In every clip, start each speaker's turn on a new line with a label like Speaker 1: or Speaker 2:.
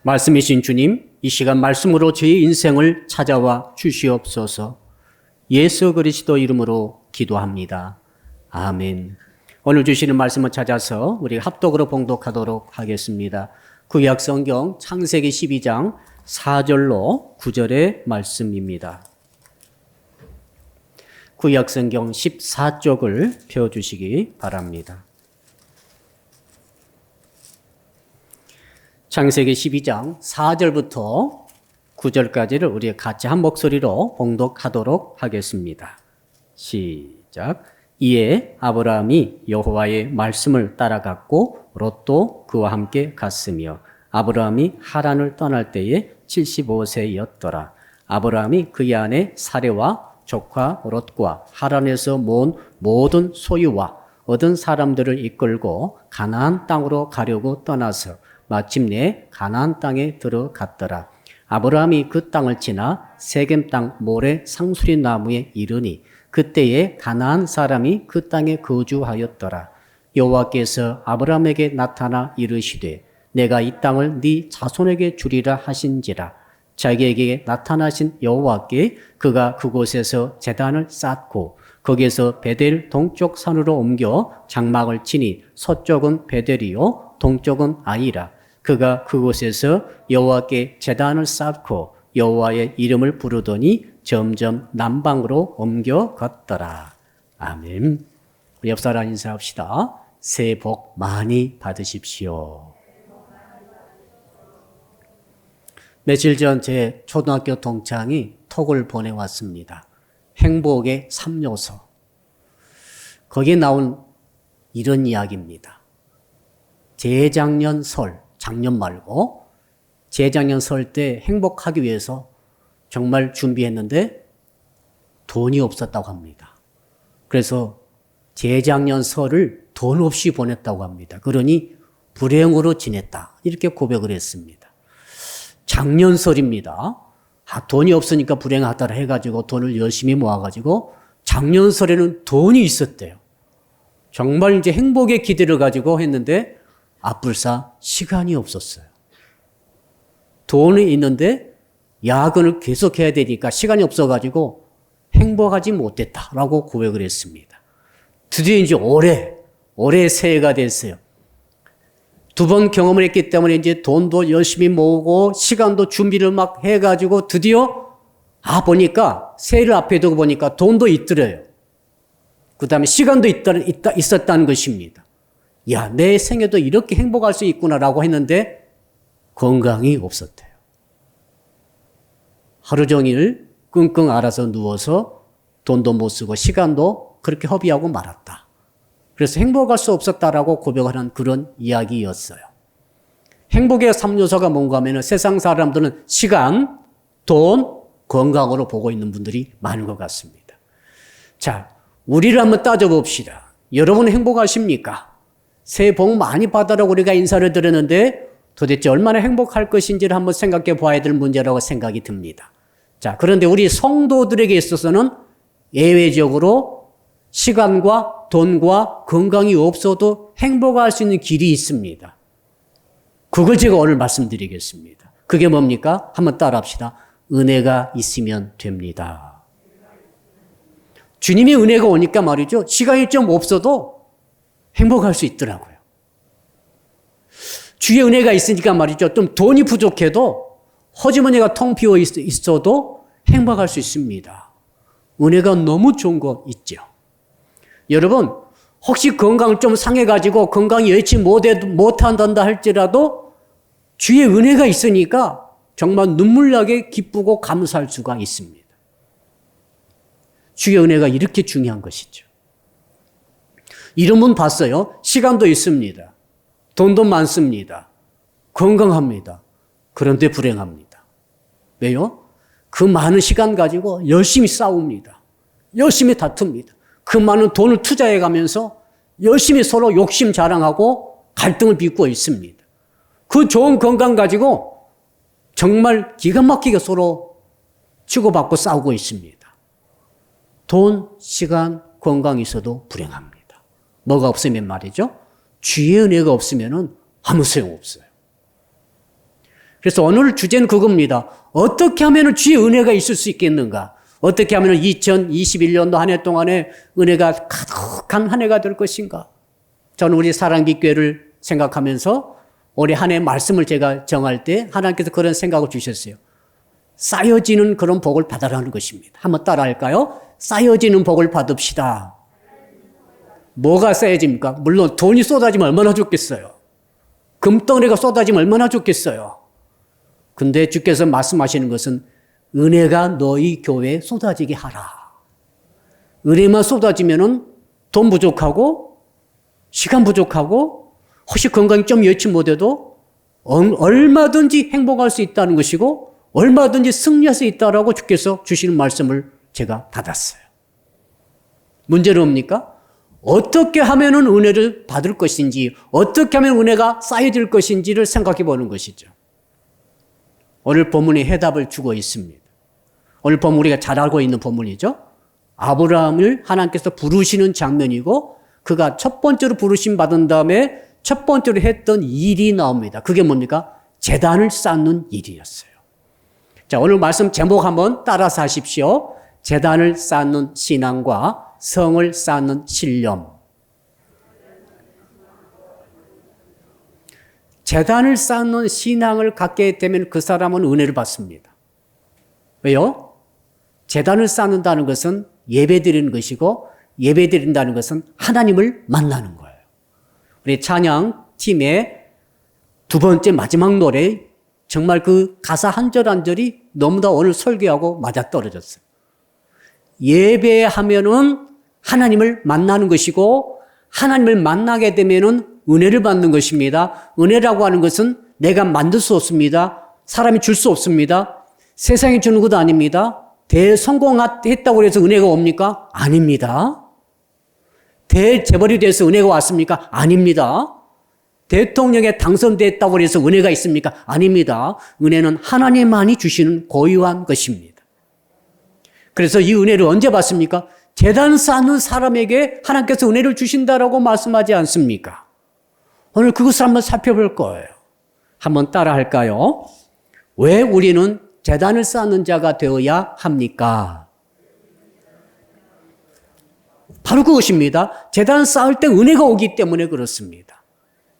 Speaker 1: 말씀이신 주님, 이 시간 말씀으로 저희 인생을 찾아와 주시옵소서. 예수 그리스도 이름으로 기도합니다. 아멘. 오늘 주시는 말씀을 찾아서 우리 합독으로 봉독하도록 하겠습니다. 구약 성경 창세기 12장 4절로 9절의 말씀입니다. 구약 성경 14쪽을 펴주시기 바랍니다. 창세기 12장 4절부터 9절까지를 우리 같이 한 목소리로 봉독하도록 하겠습니다. 시작. 이에 아브라함이 여호와의 말씀을 따라갔고 롯도 그와 함께 갔으며 아브라함이 하란을 떠날 때에 75세였더라. 아브라함이 그의 아내 사레와 조카 롯과 하란에서 모은 모든 소유와 얻은 사람들을 이끌고 가나안 땅으로 가려고 떠나서 마침내 가나안 땅에 들어갔더라. 아브라함이 그 땅을 지나 세겜 땅 모래 상수리 나무에 이르니 그때에 가나안 사람이 그 땅에 거주하였더라. 여호와께서 아브라함에게 나타나 이르시되 내가 이 땅을 네 자손에게 주리라 하신지라. 자기에게 나타나신 여호와께 그가 그곳에서 제단을 쌓고 거기에서 베델 동쪽 산으로 옮겨 장막을 치니 서쪽은 베델이요 동쪽은 아이라. 그가 그곳에서 여호와께 제단을 쌓고 여호와의 이름을 부르더니 점점 남방으로 옮겨 갔더라. 아멘. 우리 옆 사람 인사합시다. 새해 복 많이 받으십시오. 며칠 전 제 초등학교 동창이 톡을 보내왔습니다. 행복의 3요소. 거기에 나온 이런 이야기입니다. 재작년 설, 작년 말고 재작년 설 때 행복하기 위해서 정말 준비했는데 돈이 없었다고 합니다. 그래서 재작년 설을 돈 없이 보냈다고 합니다. 그러니 불행으로 지냈다. 이렇게 고백을 했습니다. 작년 설입니다. 돈이 없으니까 불행하다라 해가지고 돈을 열심히 모아가지고 작년 설에는 돈이 있었대요. 정말 이제 행복의 기대를 가지고 했는데 앞불사 시간이 없었어요. 돈이 있는데 야근을 계속해야 되니까 시간이 없어가지고 행복하지 못했다라고 고백을 했습니다. 드디어 이제 올해 새해가 됐어요. 2번 경험을 했기 때문에 이제 돈도 열심히 모으고 시간도 준비를 막 해가지고 드디어 보니까 새해를 앞에 두고 보니까 돈도 있더래요. 그 다음에 시간도 있었다는 것입니다. 야, 내 생에도 이렇게 행복할 수 있구나라고 했는데 건강이 없었대요. 하루 종일 끙끙 앓아서 누워서 돈도 못 쓰고 시간도 그렇게 허비하고 말았다. 그래서 행복할 수 없었다라고 고백하는 그런 이야기였어요. 행복의 3요소가 뭔가 하면 세상 사람들은 시간, 돈, 건강으로 보고 있는 분들이 많은 것 같습니다. 자, 우리를 한번 따져봅시다. 여러분 행복하십니까? 새해 복 많이 받으라고 우리가 인사를 드렸는데 도대체 얼마나 행복할 것인지를 한번 생각해 봐야 될 문제라고 생각이 듭니다. 자, 그런데 우리 성도들에게 있어서는 예외적으로 시간과 돈과 건강이 없어도 행복할 수 있는 길이 있습니다. 그걸 제가 오늘 말씀드리겠습니다. 그게 뭡니까? 한번 따라합시다. 은혜가 있으면 됩니다. 주님의 은혜가 오니까 말이죠. 시간이 좀 없어도 행복할 수 있더라고요. 주의 은혜가 있으니까 말이죠. 좀 돈이 부족해도 허주머니가 텅 비어 있어도 행복할 수 있습니다. 은혜가 너무 좋은 거 있죠. 여러분, 혹시 건강을 좀 상해가지고 건강이 여의치 못한다 할지라도 주의 은혜가 있으니까 정말 눈물나게 기쁘고 감사할 수가 있습니다. 주의 은혜가 이렇게 중요한 것이죠. 이런 분 봤어요. 시간도 있습니다. 돈도 많습니다. 건강합니다. 그런데 불행합니다. 왜요? 그 많은 시간 가지고 열심히 싸웁니다. 열심히 다툽니다. 그 많은 돈을 투자해 가면서 열심히 서로 욕심 자랑하고 갈등을 빚고 있습니다. 그 좋은 건강 가지고 정말 기가 막히게 서로 치고받고 싸우고 있습니다. 돈, 시간, 건강이 있어도 불행합니다. 뭐가 없으면 말이죠? 주의 은혜가 없으면 아무 소용없어요. 그래서 오늘 주제는 그겁니다. 어떻게 하면 주의 은혜가 있을 수 있겠는가? 어떻게 하면 2021년도 한 해 동안에 은혜가 가득한 한 해가 될 것인가? 저는 우리 사랑빛교회를 생각하면서 올해 한 해 말씀을 제가 정할 때 하나님께서 그런 생각을 주셨어요. 쌓여지는 그런 복을 받아라는 것입니다. 한번 따라 할까요? 쌓여지는 복을 받읍시다. 뭐가 쌓여집니까? 물론 돈이 쏟아지면 얼마나 좋겠어요. 금덩어리가 쏟아지면 얼마나 좋겠어요. 근데 주께서 말씀하시는 것은 은혜가 너희 교회에 쏟아지게 하라. 은혜만 쏟아지면은 돈 부족하고 시간 부족하고 혹시 건강이 좀 여치 못해도 얼마든지 행복할 수 있다는 것이고 얼마든지 승리할 수 있다라고 주께서 주시는 말씀을 제가 받았어요. 문제는 뭡니까? 어떻게 하면은 은혜를 받을 것인지, 어떻게 하면 은혜가 쌓여질 것인지를 생각해 보는 것이죠. 오늘 본문이 해답을 주고 있습니다. 오늘 본문 우리가 잘 알고 있는 본문이죠. 아브라함을 하나님께서 부르시는 장면이고 그가 첫 번째로 부르심 받은 다음에 첫 번째로 했던 일이 나옵니다. 그게 뭡니까? 제단을 쌓는 일이었어요. 자, 오늘 말씀 제목 한번 따라서 하십시오. 제단을 쌓는 신앙과 성을 쌓는 신념. 제단을 쌓는 신앙을 갖게 되면 그 사람은 은혜를 받습니다. 왜요? 제단을 쌓는다는 것은 예배드리는 것이고 예배드린다는 것은 하나님을 만나는 거예요. 우리 찬양 팀의 두 번째 마지막 노래 정말 그 가사 한 절 한 절이 너무나 오늘 설교하고 맞아떨어졌어요. 예배하면은 하나님을 만나는 것이고 하나님을 만나게 되면은 은혜를 받는 것입니다. 은혜라고 하는 것은 내가 만들 수 없습니다. 사람이 줄 수 없습니다. 세상이 주는 것도 아닙니다. 대성공했다고 해서 은혜가 옵니까? 아닙니다. 대재벌이 돼서 은혜가 왔습니까? 아닙니다. 대통령에 당선됐다고 해서 은혜가 있습니까? 아닙니다. 은혜는 하나님만이 주시는 고유한 것입니다. 그래서 이 은혜를 언제 받습니까? 제단 쌓는 사람에게 하나님께서 은혜를 주신다라고 말씀하지 않습니까? 오늘 그것을 한번 살펴볼 거예요. 한번 따라 할까요? 왜 우리는 제단을 쌓는 자가 되어야 합니까? 바로 그것입니다. 제단 쌓을 때 은혜가 오기 때문에 그렇습니다.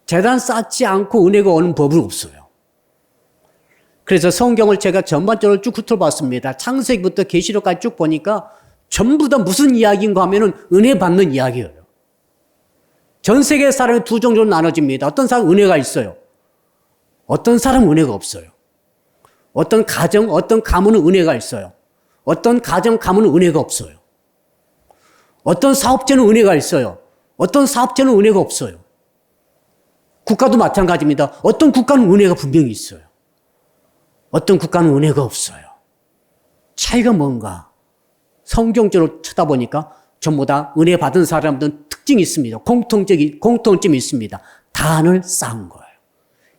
Speaker 1: 제단 쌓지 않고 은혜가 오는 법은 없어요. 그래서 성경을 제가 전반적으로 쭉 훑어봤습니다. 창세기부터 계시록까지 쭉 보니까 전부 다 무슨 이야기인가 하면은 은혜 받는 이야기예요. 전 세계 사람이 두 종류로 나눠집니다. 어떤 사람은 은혜가 있어요. 어떤 사람은 은혜가 없어요. 어떤 가정, 어떤 가문은 은혜가 있어요. 어떤 가정, 가문은 은혜가 없어요. 어떤 사업체는 은혜가 있어요. 어떤 사업체는 은혜가 없어요. 국가도 마찬가지입니다. 어떤 국가는 은혜가 분명히 있어요. 어떤 국가는 은혜가 없어요. 차이가 뭔가? 성경적으로 쳐다보니까 전부 다 은혜 받은 사람들은 특징이 있습니다. 공통점이 있습니다. 단을 쌓은 거예요.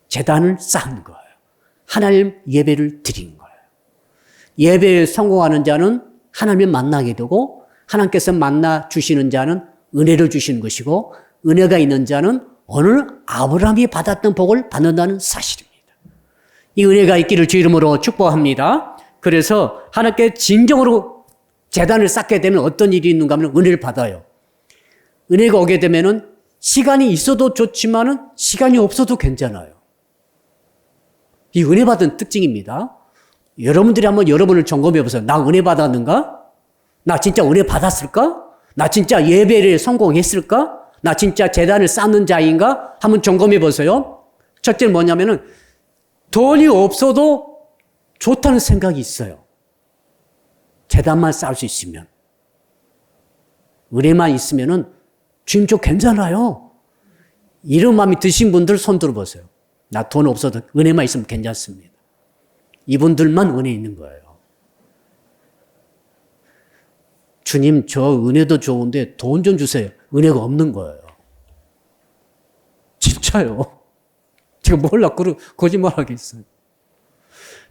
Speaker 1: 제단을 쌓은 거예요. 하나님 예배를 드린 거예요. 예배에 성공하는 자는 하나님을 만나게 되고 하나님께서 만나 주시는 자는 은혜를 주시는 것이고 은혜가 있는 자는 오늘 아브라함이 받았던 복을 받는다는 사실입니다. 이 은혜가 있기를 주 이름으로 축복합니다. 그래서 하나님께 진정으로 제단을 쌓게 되면 어떤 일이 있는가 하면 은혜를 받아요. 은혜가 오게 되면은 시간이 있어도 좋지만은 시간이 없어도 괜찮아요. 이 은혜 받은 특징입니다. 여러분들이 한번 여러분을 점검해 보세요. 나 은혜 받았는가? 나 진짜 은혜 받았을까? 나 진짜 예배를 성공했을까? 나 진짜 제단을 쌓는 자인가? 한번 점검해 보세요. 첫째는 뭐냐면은 돈이 없어도 좋다는 생각이 있어요. 제단만 쌓을 수 있으면. 은혜만 있으면은 주님 저 괜찮아요. 이런 마음이 드신 분들 손 들어보세요. 나 돈 없어도 은혜만 있으면 괜찮습니다. 이분들만 은혜 있는 거예요. 주님 저 은혜도 좋은데 돈 좀 주세요. 은혜가 없는 거예요. 진짜요. 제가 몰라 거짓말하겠어요.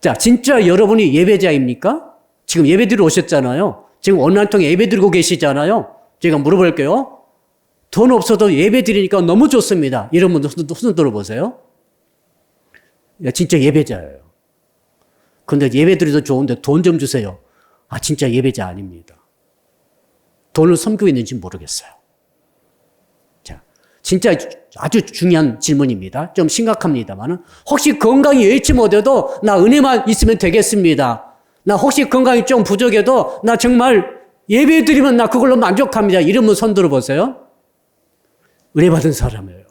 Speaker 1: 자, 진짜 여러분이 예배자입니까? 지금 예배드리러 오셨잖아요. 지금 온라인 통해 예배드리고 계시잖아요. 제가 물어볼게요. 돈 없어도 예배드리니까 너무 좋습니다. 이런 분들 손 들어보세요. 진짜 예배자예요. 근데 예배 드려도 좋은데 돈 좀 주세요. 아, 진짜 예배자 아닙니다. 돈을 섬기고 있는지 모르겠어요. 자, 진짜 아주 중요한 질문입니다. 좀 심각합니다만 혹시 건강이 여의치 못해도 나 은혜만 있으면 되겠습니다. 나 혹시 건강이 좀 부족해도 나 정말 예배 드리면 나 그걸로 만족합니다. 이러면 손 들어보세요. 은혜 받은 사람이에요.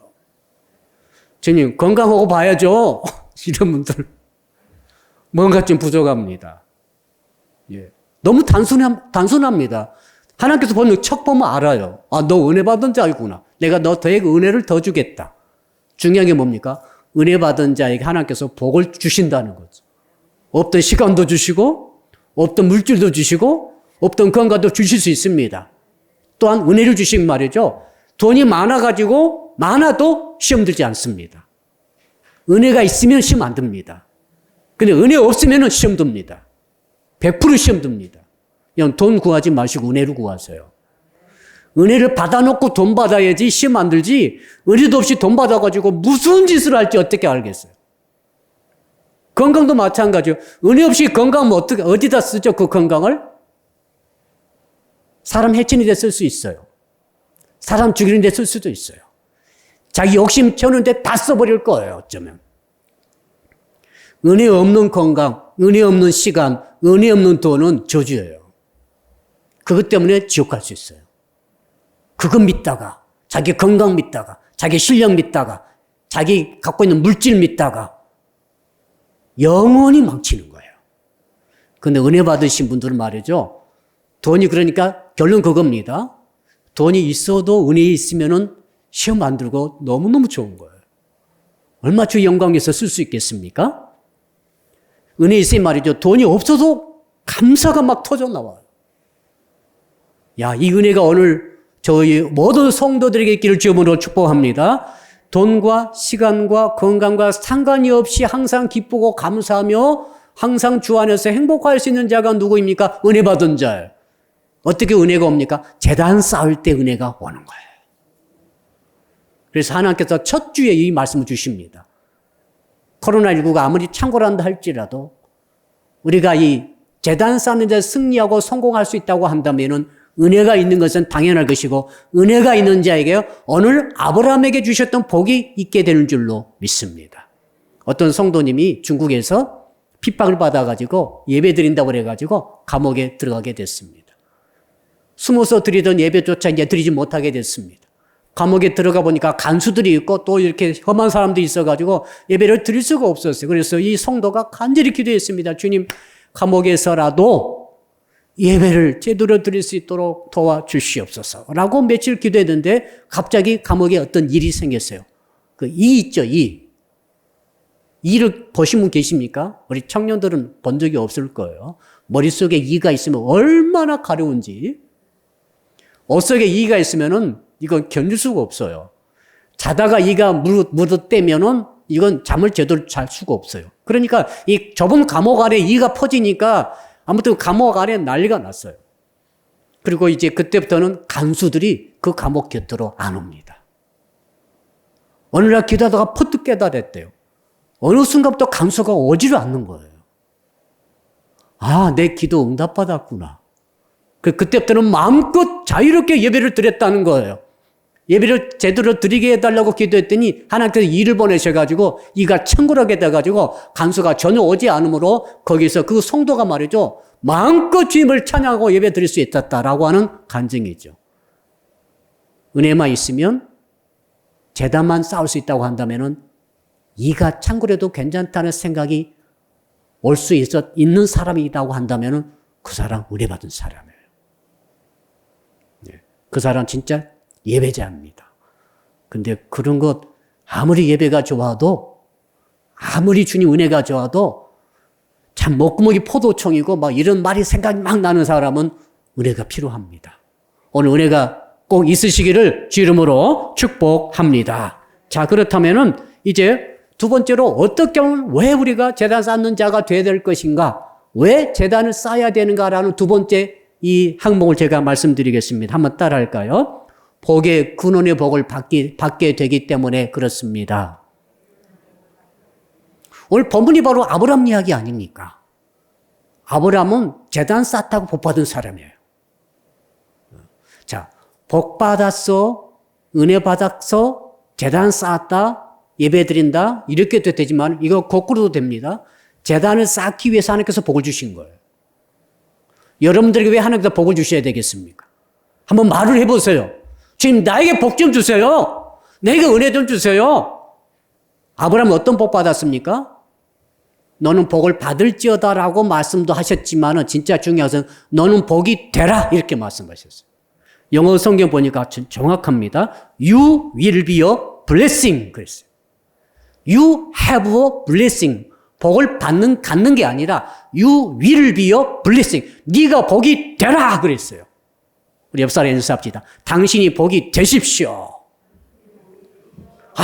Speaker 1: 주님 건강하고 봐야죠. 이런 분들 뭔가 좀 부족합니다. 예. 너무 단순합니다. 하나님께서 보면 척 보면 알아요. 아, 너 은혜 받은 자이구나. 내가 너에게 은혜를 더 주겠다. 중요한 게 뭡니까? 은혜 받은 자에게 하나님께서 복을 주신다는 거죠. 없던 시간도 주시고 없던 물질도 주시고 없던 건강도 주실 수 있습니다. 또한 은혜를 주신 말이죠. 돈이 많아가지고 많아도 시험 들지 않습니다. 은혜가 있으면 시험 안 듭니다. 근데 은혜 없으면 시험 듭니다. 100% 시험 듭니다. 그냥 돈 구하지 마시고 은혜를 구하세요. 은혜를 받아놓고 돈 받아야지 시험 안 들지 은혜도 없이 돈 받아가지고 무슨 짓을 할지 어떻게 알겠어요. 건강도 마찬가지예요. 은혜 없이 건강하면 어디다 쓰죠? 그 건강을? 사람 해치는 데 쓸 수 있어요. 사람 죽이는 데 쓸 수도 있어요. 자기 욕심 채우는데 다 써버릴 거예요. 어쩌면. 은혜 없는 건강, 은혜 없는 시간, 은혜 없는 돈은 저주예요. 그것 때문에 지옥 갈 수 있어요. 그거 믿다가, 자기 건강 믿다가, 자기 실력 믿다가, 자기 갖고 있는 물질 믿다가 영원히 망치는 거예요. 근데 은혜 받으신 분들은 말이죠. 돈이 그러니까 결론 그겁니다. 돈이 있어도 은혜 있으면은 시험 안 들고 너무너무 좋은 거예요. 얼마 주 영광에서 쓸 수 있겠습니까? 은혜 있으면 말이죠. 돈이 없어도 감사가 막 터져 나와요. 야, 이 은혜가 오늘 저희 모든 성도들에게 있기를 주님으로 축복합니다. 돈과 시간과 건강과 상관이 없이 항상 기쁘고 감사하며 항상 주 안에서 행복할 수 있는 자가 누구입니까? 은혜 받은 자예요. 어떻게 은혜가 옵니까? 제단 쌓을 때 은혜가 오는 거예요. 그래서 하나님께서 첫 주에 이 말씀을 주십니다. 코로나19가 아무리 창궐한다 할지라도 우리가 이 제단 쌓는 데 승리하고 성공할 수 있다고 한다면은 은혜가 있는 것은 당연할 것이고 은혜가 있는 자에게 오늘 아브라함에게 주셨던 복이 있게 되는 줄로 믿습니다. 어떤 성도님이 중국에서 핍박을 받아가지고 예배 드린다고 그래가지고 감옥에 들어가게 됐습니다. 숨어서 드리던 예배조차 이제 드리지 못하게 됐습니다. 감옥에 들어가 보니까 간수들이 있고 또 이렇게 험한 사람들이 있어가지고 예배를 드릴 수가 없었어요. 그래서 이 성도가 간절히 기도했습니다. 주님, 감옥에서라도 예배를 제대로 드릴 수 있도록 도와주시옵소서 라고 며칠 기도했는데 갑자기 감옥에 어떤 일이 생겼어요. 그 이 있죠, 이. 이를 보신 분 계십니까? 우리 청년들은 본 적이 없을 거예요. 머릿속에 이가 있으면 얼마나 가려운지. 옷 속에 이가 있으면은 이건 견딜 수가 없어요. 자다가 이가 묻어떼면은 이건 잠을 제대로 잘 수가 없어요. 그러니까 이 좁은 감옥 안에 이가 퍼지니까 아무튼 감옥 안에 난리가 났어요. 그리고 이제 그때부터는 간수들이 그 감옥 곁으로 안 옵니다. 어느 날 기도하다가 퍼뜩 깨달았대요. 어느 순간부터 간수가 오지를 않는 거예요. 아, 내 기도 응답받았구나. 그때부터는 마음껏 자유롭게 예배를 드렸다는 거예요. 예배를 제대로 드리게 해달라고 기도했더니 하나님께서 이를 보내셔가지고 이가 청결하게 돼가지고 간수가 전혀 오지 않으므로 거기서 그 성도가 말이죠. 마음껏 주님을 찬양하고 예배 드릴 수 있었다라고 하는 간증이죠. 은혜만 있으면 재단만 쌓을 수 있다고 한다면은 이가 창궐해도 괜찮다는 생각이 올 수 있는 사람이라고 한다면은 그 사람 은혜 받은 사람이에요. 그 사람 진짜 예배자입니다. 근데 그런 것 아무리 예배가 좋아도 아무리 주님 은혜가 좋아도 참 목구멍이 포도청이고 막 이런 말이 생각이 막 나는 사람은 은혜가 필요합니다. 오늘 은혜가 꼭 있으시기를 주 이름으로 축복합니다. 자, 그렇다면은 이제 두 번째로 어떻게 하면 왜 우리가 제단 쌓는 자가 되어야 될 것인가? 왜 제단을 쌓아야 되는가라는 두 번째 이 항목을 제가 말씀드리겠습니다. 한번 따라 할까요? 복의 근원의 복을 받게 되기 때문에 그렇습니다. 오늘 본문이 바로 아브라함 이야기 아닙니까? 아브라함은 제단 쌓다고 복 받은 사람이에요. 자, 복 받았어, 은혜 받았어, 제단 쌓았다, 예배 드린다, 이렇게 도 되지만 이거 거꾸로도 됩니다. 제단을 쌓기 위해서 하나님께서 복을 주신 거예요. 여러분들에게 왜 하나님께서 복을 주셔야 되겠습니까? 한번 말을 해보세요. 주님, 나에게 복 좀 주세요. 내게 은혜 좀 주세요. 아브라함은 어떤 복 받았습니까? 너는 복을 받을지어다라고 말씀도 하셨지만 진짜 중요한 것은 너는 복이 되라 이렇게 말씀하셨어요. 영어 성경 보니까 정확합니다. You will be a blessing 그랬어요. You have a blessing. 복을 갖는 게 아니라 You will be a blessing. 네가 복이 되라 그랬어요. 우리 옆 사람 인사합시다. 당신이 복이 되십시오.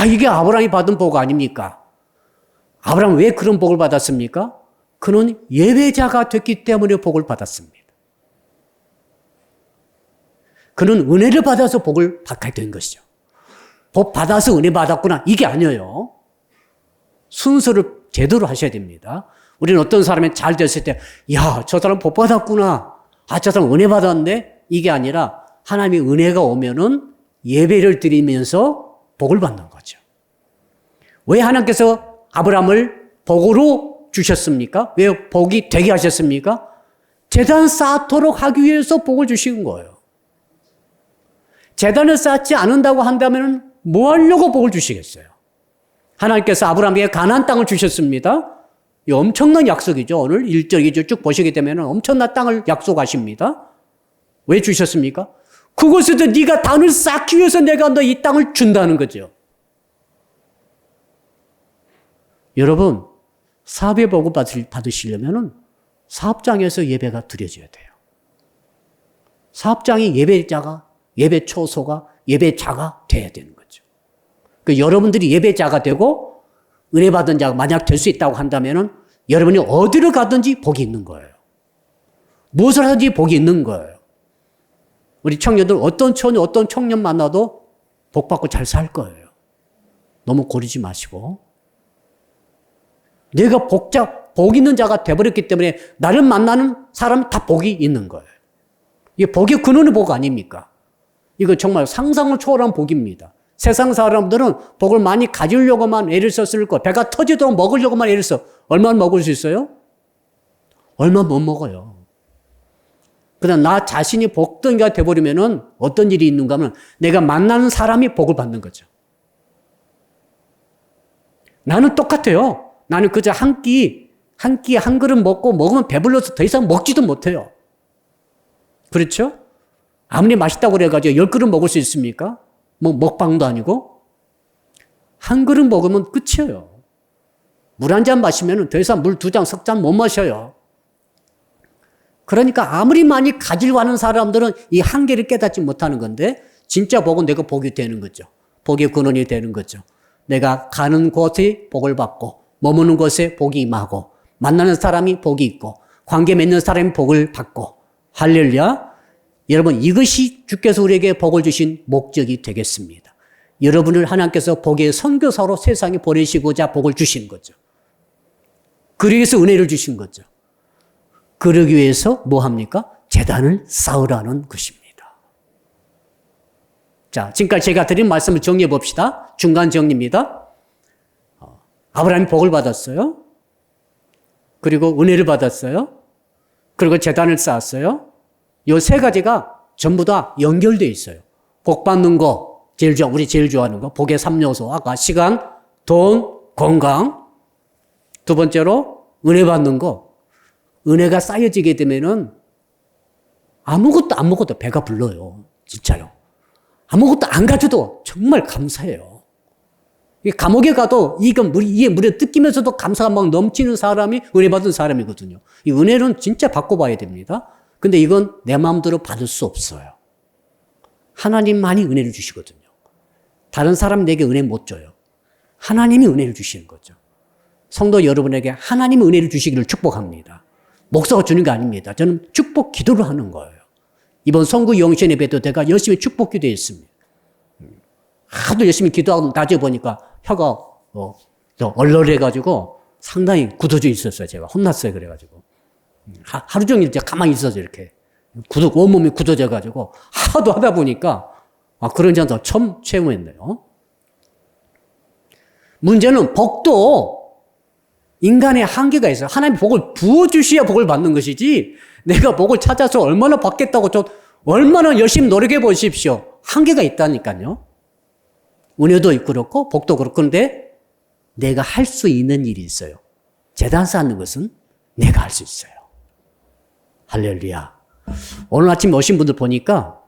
Speaker 1: 이게 아브라함이 받은 복 아닙니까? 아브라함은 왜 그런 복을 받았습니까? 그는 예배자가 됐기 때문에 복을 받았습니다. 그는 은혜를 받아서 복을 받게 된 것이죠. 복 받아서 은혜 받았구나 이게 아니에요. 순서를 제대로 하셔야 됩니다. 우리는 어떤 사람이 잘 됐을 때 야, 저 사람 복 받았구나. 저 사람 은혜 받았는데 이게 아니라 하나님의 은혜가 오면은 예배를 드리면서 복을 받는 거죠. 왜 하나님께서 아브라함을 복으로 주셨습니까? 왜 복이 되게 하셨습니까? 제단 쌓도록 하기 위해서 복을 주신 거예요. 제단을 쌓지 않는다고 한다면 뭐 하려고 복을 주시겠어요? 하나님께서 아브라함에게 가나안 땅을 주셨습니다. 이 엄청난 약속이죠. 오늘 1절, 2절 쭉 보시게 되면 엄청난 땅을 약속하십니다. 왜 주셨습니까? 그곳에도 네가 단을 쌓기 위해서 내가 너 이 땅을 준다는 거죠. 여러분, 사업의 복을 받으시려면 사업장에서 예배가 드려져야 돼요. 사업장이 예배자가, 예배 초소가, 예배자가 돼야 되는 거죠. 여러분들이 예배자가 되고 은혜 받은 자가 만약 될 수 있다고 한다면 여러분이 어디를 가든지 복이 있는 거예요. 무엇을 하든지 복이 있는 거예요. 우리 청년들 어떤 청년 만나도 복 받고 잘 살 거예요. 너무 고르지 마시고. 내가 복 있는 자가 돼버렸기 때문에 나를 만나는 사람이 다 복이 있는 거예요. 이게 복의 근원의 복 아닙니까? 이거 정말 상상을 초월한 복입니다. 세상 사람들은 복을 많이 가지려고만 애를 썼을 거, 배가 터지도록 먹으려고만 애를 써. 얼마나 먹을 수 있어요? 얼마 못 먹어요. 그러나 나 자신이 복덩이가 돼버리면은 어떤 일이 있는가 하면 내가 만나는 사람이 복을 받는 거죠. 나는 똑같아요. 나는 그저 한 그릇 먹으면 배불러서 더 이상 먹지도 못해요. 그렇죠? 아무리 맛있다고 그래가지고 10그릇 먹을 수 있습니까? 먹방도 아니고. 한 그릇 먹으면 끝이에요. 물 한 잔 마시면 더 이상 물 2잔, 3잔 못 마셔요. 그러니까 아무리 많이 가지려고 하는 사람들은 이 한계를 깨닫지 못하는 건데 진짜 복은 내가 복이 되는 거죠. 복의 근원이 되는 거죠. 내가 가는 곳에 복을 받고 머무는 곳에 복이 임하고 만나는 사람이 복이 있고 관계 맺는 사람이 복을 받고 할렐루야. 여러분 이것이 주께서 우리에게 복을 주신 목적이 되겠습니다. 여러분을 하나님께서 복의 선교사로 세상에 보내시고자 복을 주신 거죠. 그러기 위해서 은혜를 주신 거죠. 그러기 위해서 뭐 합니까? 제단을 쌓으라는 것입니다. 자, 지금까지 제가 드린 말씀을 정리해 봅시다. 중간 정리입니다. 아브라함이 복을 받았어요. 그리고 은혜를 받았어요. 그리고 제단을 쌓았어요. 이 세 가지가 전부 다 연결되어 있어요. 복 받는 거, 우리 제일 좋아하는 거, 복의 3요소. 아까 시간, 돈, 건강. 두 번째로 은혜 받는 거. 은혜가 쌓여지게 되면은 아무것도 안 먹어도 배가 불러요. 진짜요. 아무것도 안 가져도 정말 감사해요. 감옥에 가도 이게 물에 뜯기면서도 감사가 막 넘치는 사람이 은혜 받은 사람이거든요. 이 은혜는 진짜 바꿔봐야 됩니다. 근데 이건 내 마음대로 받을 수 없어요. 하나님만이 은혜를 주시거든요. 다른 사람 내게 은혜 못 줘요. 하나님이 은혜를 주시는 거죠. 성도 여러분에게 하나님의 은혜를 주시기를 축복합니다. 목사가 주는 게 아닙니다. 저는 축복 기도를 하는 거예요. 이번 성구 영신 예배도 내가 열심히 축복 기도했습니다. 하도 열심히 기도하고 나중에 보니까 혀가 얼얼해가지고 상당히 굳어져 있었어요. 제가 혼났어요. 그래가지고 하루 종일 이제 가만히 있어서 이렇게 온몸이 굳어져가지고 하도 하다 보니까 그런 점도 처음 체험했네요. 문제는 복도 인간의 한계가 있어요. 하나님이 복을 부어주셔야 복을 받는 것이지 내가 복을 찾아서 얼마나 받겠다고 얼마나 열심히 노력해 보십시오. 한계가 있다니까요. 은혜도 그렇고 복도 그렇고 그런데 내가 할 수 있는 일이 있어요. 제단 쌓는 것은 내가 할 수 있어요. 할렐루야. 오늘 아침 오신 분들 보니까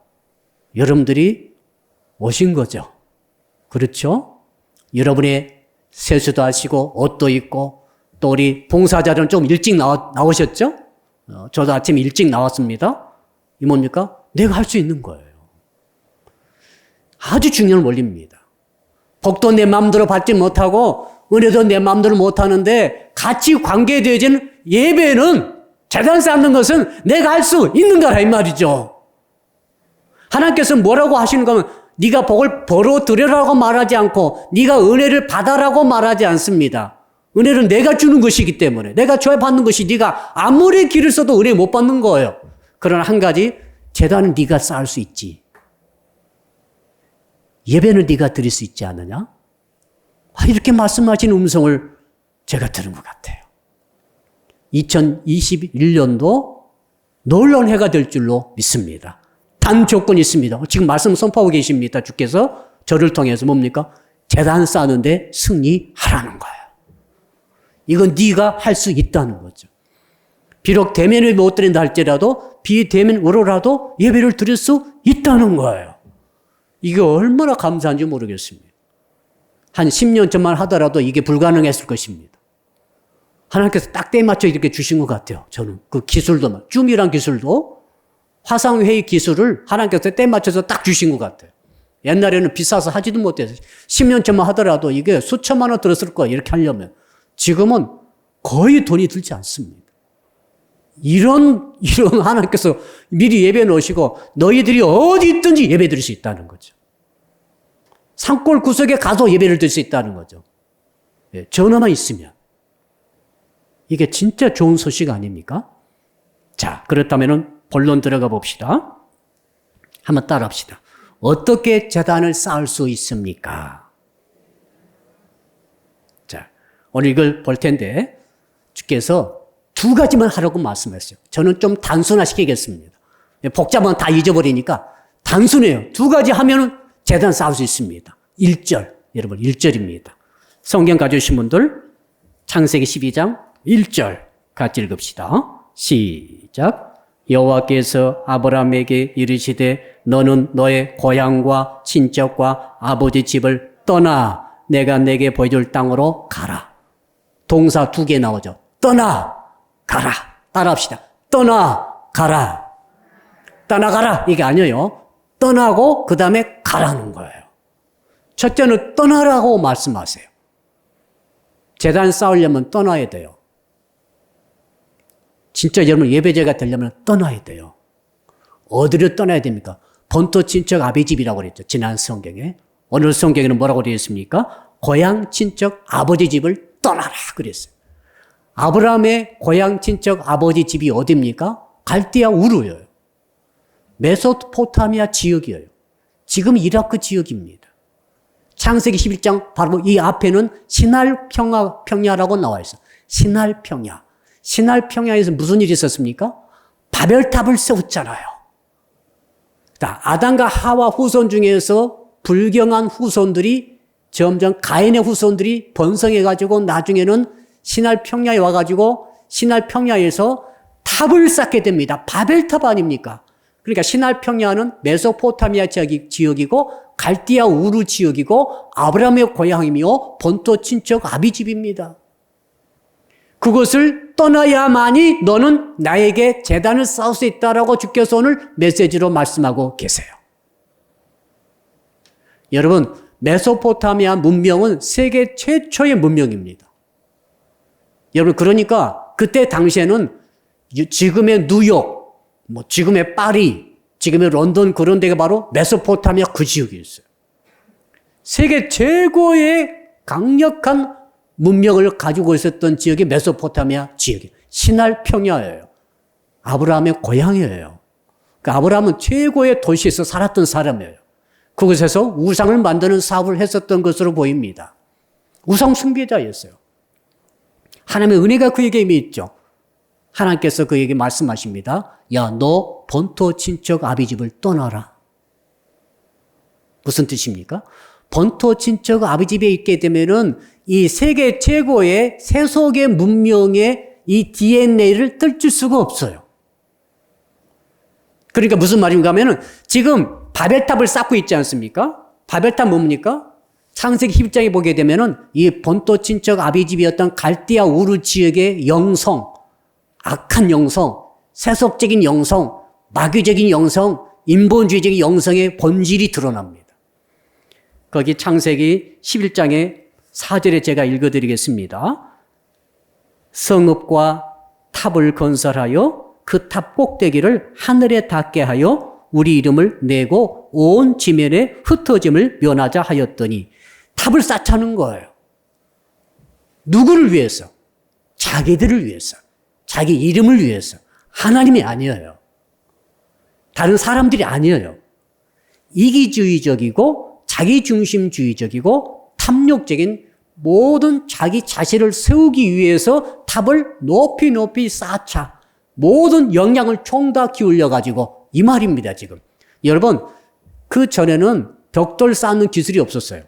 Speaker 1: 여러분들이 오신 거죠. 그렇죠? 여러분의 세수도 하시고 옷도 입고 또 우리 봉사자들은 좀 일찍 나오셨죠? 저도 아침 일찍 나왔습니다. 이 뭡니까? 내가 할 수 있는 거예요. 아주 중요한 원리입니다. 복도 내 마음대로 받지 못하고 은혜도 내 마음대로 못하는데 같이 관계되어진 예배는 제단 쌓는 것은 내가 할 수 있는 거라 이 말이죠. 하나님께서 뭐라고 하시는 거면 네가 복을 벌어들여라고 말하지 않고 네가 은혜를 받아라고 말하지 않습니다. 은혜는 내가 주는 것이기 때문에 내가 줘야 받는 것이 네가 아무리 길을 써도 은혜 못 받는 거예요. 그러나 한 가지 제단은 네가 쌓을 수 있지. 예배는 네가 드릴 수 있지 않느냐? 이렇게 말씀하신 음성을 제가 들은 것 같아요. 2021년도 놀라운 해가 될 줄로 믿습니다. 단 조건이 있습니다. 지금 말씀 선포하고 계십니다. 주께서 저를 통해서 뭡니까? 제단 쌓는데 승리하라는 거예요. 이건 네가 할 수 있다는 거죠. 비록 대면을 못 드린다 할지라도 비대면으로라도 예배를 드릴 수 있다는 거예요. 이게 얼마나 감사한지 모르겠습니다. 한 10년 전만 하더라도 이게 불가능했을 것입니다. 하나님께서 딱 때 맞춰 이렇게 주신 것 같아요. 저는 그 기술도, 줌이란 기술도 화상회의 기술을 하나님께서 때 맞춰서 딱 주신 것 같아요. 옛날에는 비싸서 하지도 못해서 10년 전만 하더라도 이게 수천만 원 들었을 거야. 이렇게 하려면. 지금은 거의 돈이 들지 않습니다. 이런 하나님께서 미리 예배 놓으시고 너희들이 어디 있든지 예배 드릴 수 있다는 거죠. 산골 구석에 가서 예배를 드릴 수 있다는 거죠. 전화만 있으면. 이게 진짜 좋은 소식 아닙니까? 자, 그렇다면 본론 들어가 봅시다. 한번 따라 합시다. 어떻게 제단을 쌓을 수 있습니까? 자, 오늘 이걸 볼 텐데 주께서 두 가지만 하라고 말씀했어요. 저는 좀 단순화시키겠습니다. 복잡한 다 잊어버리니까 단순해요. 두 가지 하면은 제단 쌓을 수 있습니다. 1절, 여러분 1절입니다. 성경 가져오신 분들 창세기 12장 1절 같이 읽읍시다. 시작. 여호와께서 아브라함에게 이르시되 너는 너의 고향과 친척과 아버지 집을 떠나 내가 내게 보여줄 땅으로 가라. 동사 두 개 나오죠. 떠나 가라. 따라합시다. 떠나 가라. 떠나가라 이게 아니에요. 떠나고 그 다음에 가라는 거예요. 첫째는 떠나라고 말씀하세요. 제단 쌓으려면 떠나야 돼요. 진짜 여러분 예배제가 되려면 떠나야 돼요. 어디를 떠나야 됩니까? 본토 친척 아비 집이라고 그랬죠. 지난 성경에. 오늘 성경에는 뭐라고 되어 있습니까? 고향 친척 아버지 집을 떠나라 그랬어요. 아브라함의 고향 친척 아버지 집이 어디입니까? 갈대아 우르예요. 메소포타미아 지역이에요. 지금 이라크 지역입니다. 창세기 11장 바로 이 앞에는 시날 평야라고 나와 있어요. 시날 평야. 시날 평야에서 무슨 일이 있었습니까? 바벨탑을 세웠잖아요. 아담과 하와 후손 중에서 불경한 후손들이 점점 가인의 후손들이 번성해가지고 나중에는 시날 평야에 와가지고 시날 평야에서 탑을 쌓게 됩니다. 바벨탑 아닙니까? 그러니까 시날 평야는 메소포타미아 지역이고 갈디아 우르 지역이고 아브라함의 고향이며 본토 친척 아비 집입니다. 그것을 떠나야만이 너는 나에게 제단을 쌓을 수 있다라고 주께서 오늘 메시지로 말씀하고 계세요. 여러분, 메소포타미아 문명은 세계 최초의 문명입니다. 여러분, 그러니까 그때 당시에는 지금의 뉴욕, 지금의 파리, 지금의 런던 그런 데가 바로 메소포타미아 그 지역이었어요. 세계 최고의 강력한 문명을 가지고 있었던 지역이 메소포타미아 지역이에요. 시날 평야예요. 아브라함의 고향이에요. 그러니까 아브라함은 최고의 도시에서 살았던 사람이에요. 그곳에서 우상을 만드는 사업을 했었던 것으로 보입니다. 우상 숭배자였어요. 하나님의 은혜가 그에게 이미 있죠. 하나님께서 그에게 말씀하십니다. 야, 너 본토 친척 아비 집을 떠나라. 무슨 뜻입니까? 본토 친척 아비 집에 있게 되면은 이 세계 최고의 세속의 문명의 이 DNA를 뜰줄 수가 없어요. 그러니까 무슨 말인가 하면은 지금 바벨탑을 쌓고 있지 않습니까? 바벨탑 뭡니까? 창세기 10장에 보게 되면은 이 본토 친척 아비 집이었던 갈대아 우르 지역의 영성, 악한 영성, 세속적인 영성, 마귀적인 영성, 인본주의적인 영성의 본질이 드러납니다. 거기 창세기 11장의 4절에 제가 읽어드리겠습니다. 성읍과 탑을 건설하여 그 탑 꼭대기를 하늘에 닿게 하여 우리 이름을 내고 온 지면에 흩어짐을 면하자 하였더니 탑을 쌓자는 거예요. 누구를 위해서? 자기들을 위해서. 자기 이름을 위해서. 하나님이 아니에요. 다른 사람들이 아니에요. 이기주의적이고 자기중심주의적이고 탐욕적인 모든 자기 자신을 세우기 위해서 탑을 높이 쌓자. 모든 영향을 총 다 기울여가지고 이 말입니다, 지금. 여러분, 그 전에는 벽돌 쌓는 기술이 없었어요.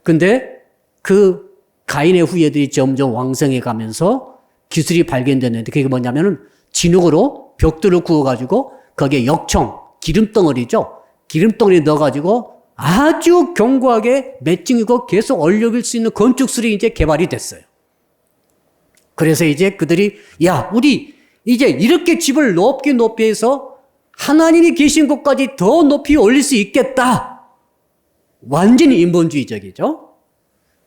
Speaker 1: 근데 그 가인의 후예들이 점점 왕성해 가면서 기술이 발견됐는데 그게 뭐냐면은 진흙으로 벽돌을 구워가지고 거기에 역청, 기름덩어리죠. 기름덩어리 넣어가지고 아주 견고하게 매칭이고 계속 얼려길 수 있는 건축술이 이제 개발이 됐어요. 그래서 이제 그들이 야, 우리 이제 이렇게 집을 높이 해서 하나님이 계신 곳까지 더 높이 올릴 수 있겠다. 완전히 인본주의적이죠.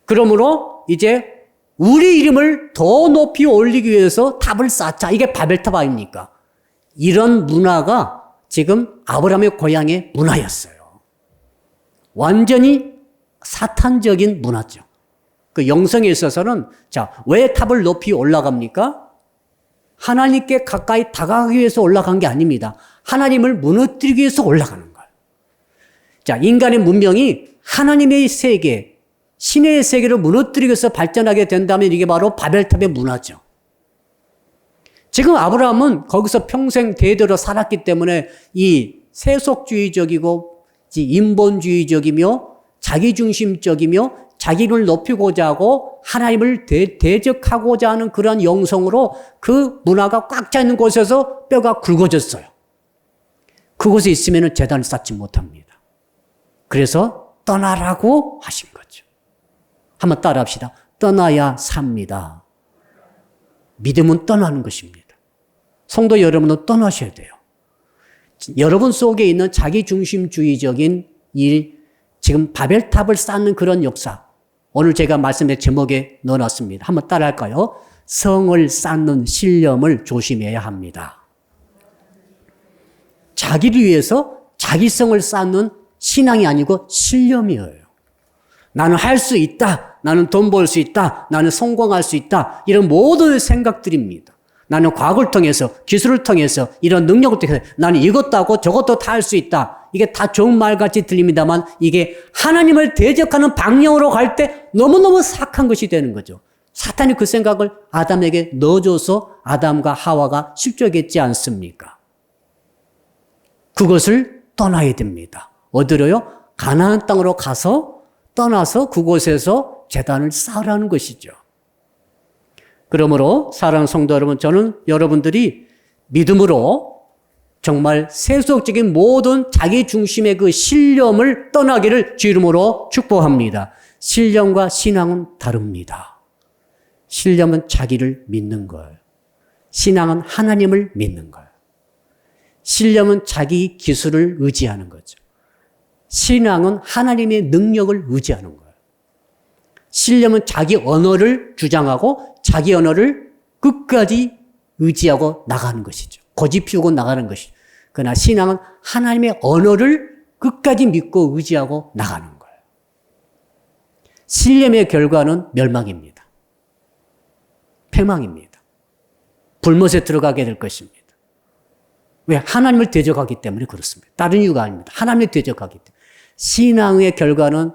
Speaker 1: 그러므로 이제 우리 이름을 더 높이 올리기 위해서 탑을 쌓자. 이게 바벨탑 아닙니까? 이런 문화가 지금 아브라함의 고향의 문화였어요. 완전히 사탄적인 문화죠. 그 영성에 있어서는 자, 왜 탑을 높이 올라갑니까? 하나님께 가까이 다가가기 위해서 올라간 게 아닙니다. 하나님을 무너뜨리기 위해서 올라가는 거예요. 자, 인간의 문명이 하나님의 세계, 신의 세계를 무너뜨리기 위해서 발전하게 된다면 이게 바로 바벨탑의 문화죠. 지금 아브라함은 거기서 평생 대대로 살았기 때문에 이 세속주의적이고 인본주의적이며 자기중심적이며 자기를 높이고자 하고 하나님을 대적하고자 하는 그런 영성으로 그 문화가 꽉 차 있는 곳에서 뼈가 굵어졌어요. 그곳에 있으면 제단을 쌓지 못합니다. 그래서 떠나라고 하신 거죠. 한번 따라합시다. 떠나야 삽니다. 믿음은 떠나는 것입니다. 성도 여러분은 떠나셔야 돼요. 여러분 속에 있는 자기중심주의적인 일, 지금 바벨탑을 쌓는 그런 역사, 오늘 제가 말씀의 제목에 넣어놨습니다. 한번 따라할까요? 성을 쌓는 신념을 조심해야 합니다. 자기를 위해서 자기성을 쌓는 신앙이 아니고 신념이에요. 나는 할 수 있다. 나는 돈 벌 수 있다. 나는 성공할 수 있다. 이런 모든 생각들입니다. 나는 과거를 통해서, 기술을 통해서, 이런 능력을 통해서 나는 이것도 하고 저것도 다 할 수 있다. 이게 다 좋은 말같이 들립니다만 이게 하나님을 대적하는 방향으로 갈 때 너무너무 사악한 것이 되는 거죠. 사탄이 그 생각을 아담에게 넣어줘서 아담과 하와가 실족했지 않습니까? 그것을 떠나야 됩니다. 어디로요? 가나안 땅으로 가서 떠나서 그곳에서 제단을 쌓으라는 것이죠. 그러므로 사랑하는 성도 여러분, 저는 여러분들이 믿음으로 정말 세속적인 모든 자기 중심의 그 신념을 떠나기를 주 이름으로 축복합니다. 신념과 신앙은 다릅니다. 신념은 자기를 믿는 거예요. 신앙은 하나님을 믿는 거예요. 신념은 자기 기술을 의지하는 거죠. 신앙은 하나님의 능력을 의지하는 거예요. 신념은 자기 언어를 주장하고 자기 언어를 끝까지 의지하고 나가는 것이죠. 고집 피우고 나가는 것이죠. 그러나 신앙은 하나님의 언어를 끝까지 믿고 의지하고 나가는 거예요. 신념의 결과는 멸망입니다. 패망입니다. 불못에 들어가게 될 것입니다. 왜? 하나님을 대적하기 때문에 그렇습니다. 다른 이유가 아닙니다. 하나님을 대적하기 때문에. 신앙의 결과는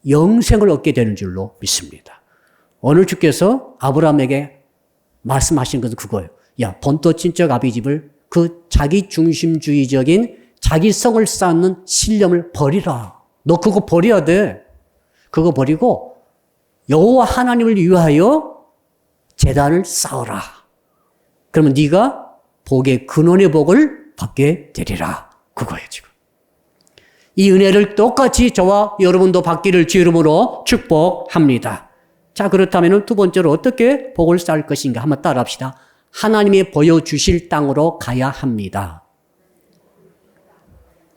Speaker 1: 영생을 얻게 되는 줄로 믿습니다. 오늘 주께서 아브라함에게 말씀하신 것은 그거예요. 야, 본토 친척 아비집을 그 자기 중심주의적인 자기성을 쌓는 신념을 버리라. 너 그거 버려야 돼. 그거 버리고 여호와 하나님을 위하여 제단을 쌓아라. 그러면 네가 복의 근원의 복을 받게 되리라. 그거예요, 지금. 이 은혜를 똑같이 저와 여러분도 받기를 주 이름으로 축복합니다. 자, 그렇다면 두 번째로 어떻게 복을 쌓을 것인가 한번 따라합시다. 하나님이 보여주실 땅으로 가야 합니다.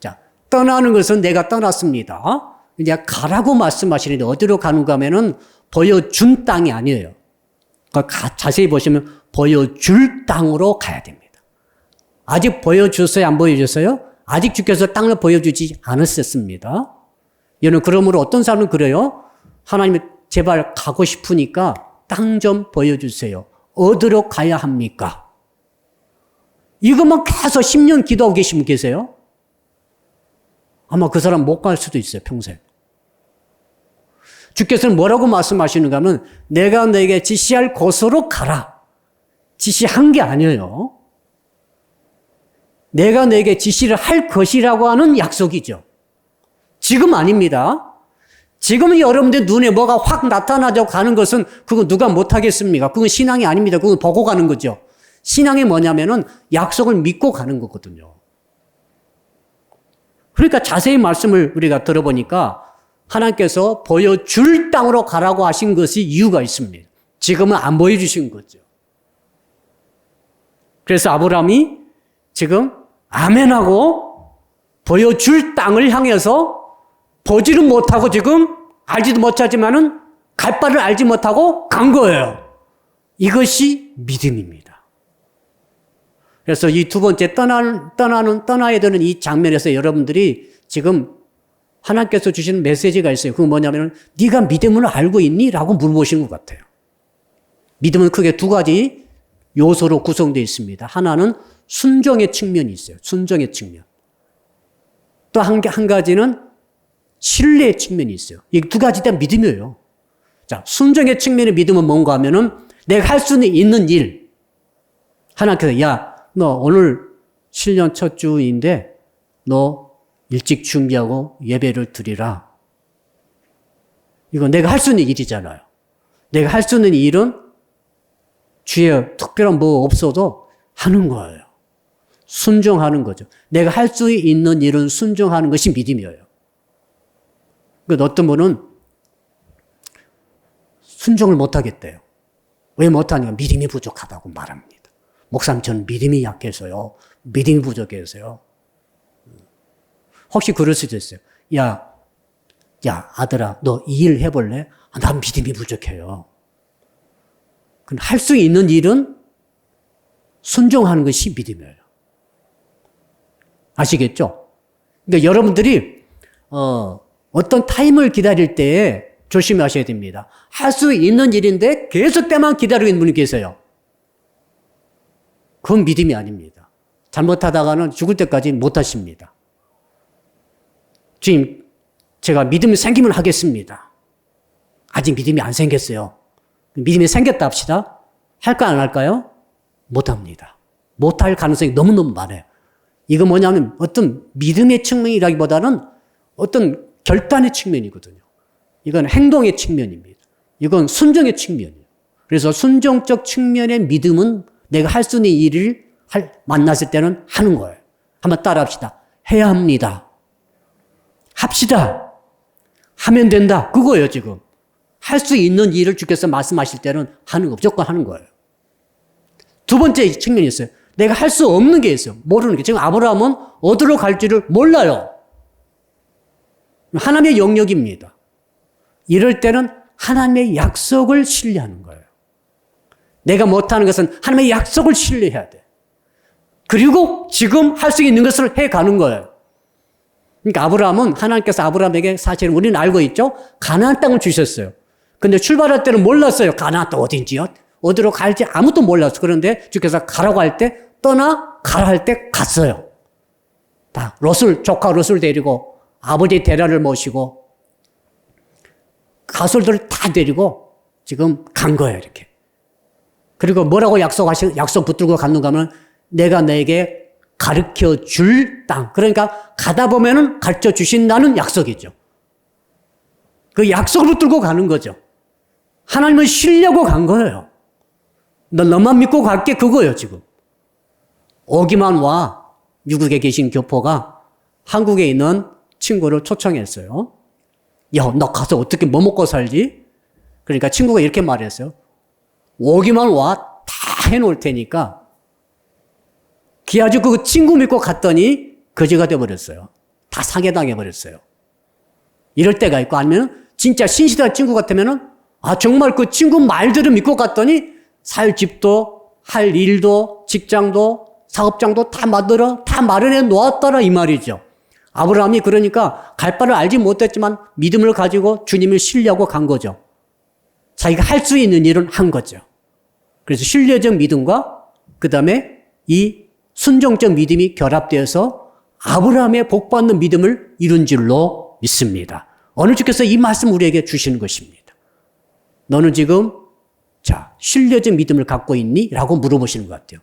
Speaker 1: 자, 떠나는 것은 내가 떠났습니다. 이제 가라고 말씀하시는데 어디로 가는가 하면은 보여준 땅이 아니에요. 자세히 보시면 보여줄 땅으로 가야 됩니다. 아직 보여줬어요? 안 보여줬어요? 아직 주께서 땅을 보여주지 않으셨습니다. 여러분, 그러므로 어떤 사람은 그래요? 하나님 제발 가고 싶으니까 땅 좀 보여주세요. 어디로 가야 합니까? 이것만 계속 10년 기도하고 계신 분 계세요? 아마 그 사람 못 갈 수도 있어요, 평생. 주께서는 뭐라고 말씀하시는가 하면 내가 너에게 지시할 곳으로 가라. 지시한 게 아니에요. 내가 너에게 지시를 할 것이라고 하는 약속이죠. 지금 아닙니다. 지금은 여러분들 눈에 뭐가 확 나타나자고 가는 것은 그거 누가 못하겠습니까? 그건 신앙이 아닙니다. 그건 보고 가는 거죠. 신앙이 뭐냐면은 약속을 믿고 가는 거거든요. 그러니까 자세히 말씀을 우리가 들어보니까 하나님께서 보여줄 땅으로 가라고 하신 것이 이유가 있습니다. 지금은 안 보여주신 거죠. 그래서 아브라함이 지금 아멘하고 보여줄 땅을 향해서 보지는 못하고 지금 알지도 못하지만은 갈 바를 알지 못하고 간 거예요. 이것이 믿음입니다. 그래서 이 두 번째 떠나야 되는 이 장면에서 여러분들이 지금 하나님께서 주시는 메시지가 있어요. 그건 뭐냐면 네가 믿음을 알고 있니? 라고 물어보시는 것 같아요. 믿음은 크게 두 가지 요소로 구성되어 있습니다. 하나는 순종의 측면이 있어요. 순종의 측면. 또 한 가지는 신뢰의 측면이 있어요. 이 두 가지 다 믿음이에요. 자, 순종의 측면의 믿음은 뭔가 하면은 내가 할 수 있는 일. 하나님께서 야, 너 오늘 7년 첫 주인데 너 일찍 준비하고 예배를 드리라. 이거 내가 할 수 있는 일이잖아요. 내가 할 수 있는 일은 주에 특별한 뭐 없어도 하는 거예요. 순종하는 거죠. 내가 할 수 있는 일은 순종하는 것이 믿음이에요. 그러니까 어떤 분은 순종을 못하겠대요. 왜 못하냐면 믿음이 부족하다고 말합니다. 목사님, 저는 믿음이 약해서요. 믿음이 부족해서요. 혹시 그럴 수도 있어요. 야, 아들아, 너 이 일 해볼래? 난 믿음이 부족해요. 할 수 있는 일은 순종하는 것이 믿음이에요. 아시겠죠? 그러니까 여러분들이 어떤 타임을 기다릴 때 조심하셔야 됩니다. 할 수 있는 일인데 계속 때만 기다리고 있는 분이 계세요. 그건 믿음이 아닙니다. 잘못하다가는 죽을 때까지 못하십니다. 주님, 제가 믿음이 생기면 하겠습니다. 아직 믿음이 안 생겼어요. 믿음이 생겼다 합시다. 할까 안 할까요? 못합니다. 못할 가능성이 너무너무 많아요. 이거 뭐냐면 어떤 믿음의 측면이라기보다는 어떤 결단의 측면이거든요. 이건 행동의 측면입니다. 이건 순종의 측면이에요. 그래서 순종적 측면의 믿음은 내가 할 수 있는 일을 만났을 때는 하는 거예요. 한번 따라 합시다. 해야 합니다. 합시다. 하면 된다. 그거예요, 지금. 할 수 있는 일을 주께서 말씀하실 때는 하는 거, 무조건 하는 거예요. 두 번째 측면이 있어요. 내가 할 수 없는 게 있어요. 모르는 게. 지금 아브라함은 어디로 갈지를 몰라요. 하나님의 영역입니다. 이럴 때는 하나님의 약속을 신뢰하는 거예요. 내가 못하는 것은 하나님의 약속을 신뢰해야 돼. 그리고 지금 할 수 있는 것을 해가는 거예요. 그러니까 아브라함은 하나님께서 아브라함에게 사실은 우리는 알고 있죠. 가나안 땅을 주셨어요. 근데 출발할 때는 몰랐어요. 가나안 땅 어딘지요. 어디로 갈지 아무도 몰랐어요. 그런데 주께서 가라고 할 때 가라 할 때 갔어요. 다 조카 롯을 데리고 아버지 데라를 모시고 가솔들을 다 데리고 지금 간 거예요, 이렇게. 그리고 뭐라고 약속 붙들고 갔는가 하면 내가 너에게 가르쳐 줄 땅. 그러니까 가다 보면은 가르쳐 주신다는 약속이죠. 그 약속을 붙들고 가는 거죠. 하나님을 쉬려고 간 거예요. 너만 믿고 갈게 그거예요, 지금. 오기만 와. 미국에 계신 교포가 한국에 있는 친구를 초청했어요. 야, 너 가서 어떻게 뭐 먹고 살지? 그러니까 친구가 이렇게 말했어요. 오기만 와. 다 해놓을 테니까. 기아주 그 친구 믿고 갔더니 거지가 돼버렸어요. 다 사기당해버렸어요. 이럴 때가 있고 아니면 진짜 신실한 친구 같으면은 정말 그 친구 말대로 믿고 갔더니 살 집도 할 일도 직장도 사업장도 다 마련해 놓았더라 이 말이죠. 아브라함이 그러니까 갈 바를 알지 못했지만 믿음을 가지고 주님을 신뢰하고 간 거죠. 자기가 할 수 있는 일은 한 거죠. 그래서 신뢰적 믿음과 그 다음에 이 순종적 믿음이 결합되어서 아브라함의 복받는 믿음을 이룬 줄로 믿습니다. 어느 주께서 이 말씀 우리에게 주시는 것입니다. 너는 지금 신뢰적 믿음을 갖고 있니? 라고 물어보시는 것 같아요.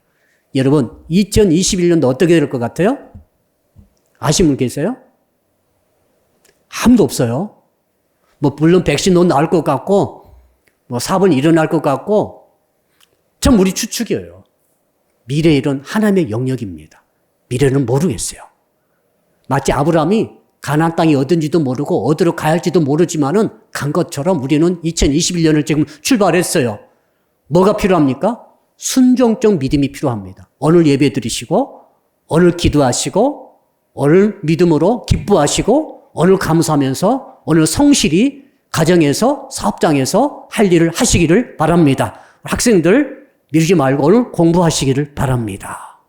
Speaker 1: 여러분 2021년도 어떻게 될 것 같아요? 아시는 분 계세요? 아무도 없어요. 물론 백신도 나올 것 같고 사업은 일어날 것 같고 참 우리 추측이에요. 미래의 일은 하나님의 영역입니다. 미래는 모르겠어요. 마치 아브라함이 가나안 땅이 어딘지도 모르고 어디로 가야 할지도 모르지만은 간 것처럼 우리는 2021년을 지금 출발했어요. 뭐가 필요합니까? 순종적 믿음이 필요합니다. 오늘 예배 드리시고 오늘 기도하시고 오늘 믿음으로 기뻐하시고 오늘 감사하면서 오늘 성실히 가정에서 사업장에서 할 일을 하시기를 바랍니다. 학생들 미루지 말고 오늘 공부하시기를 바랍니다.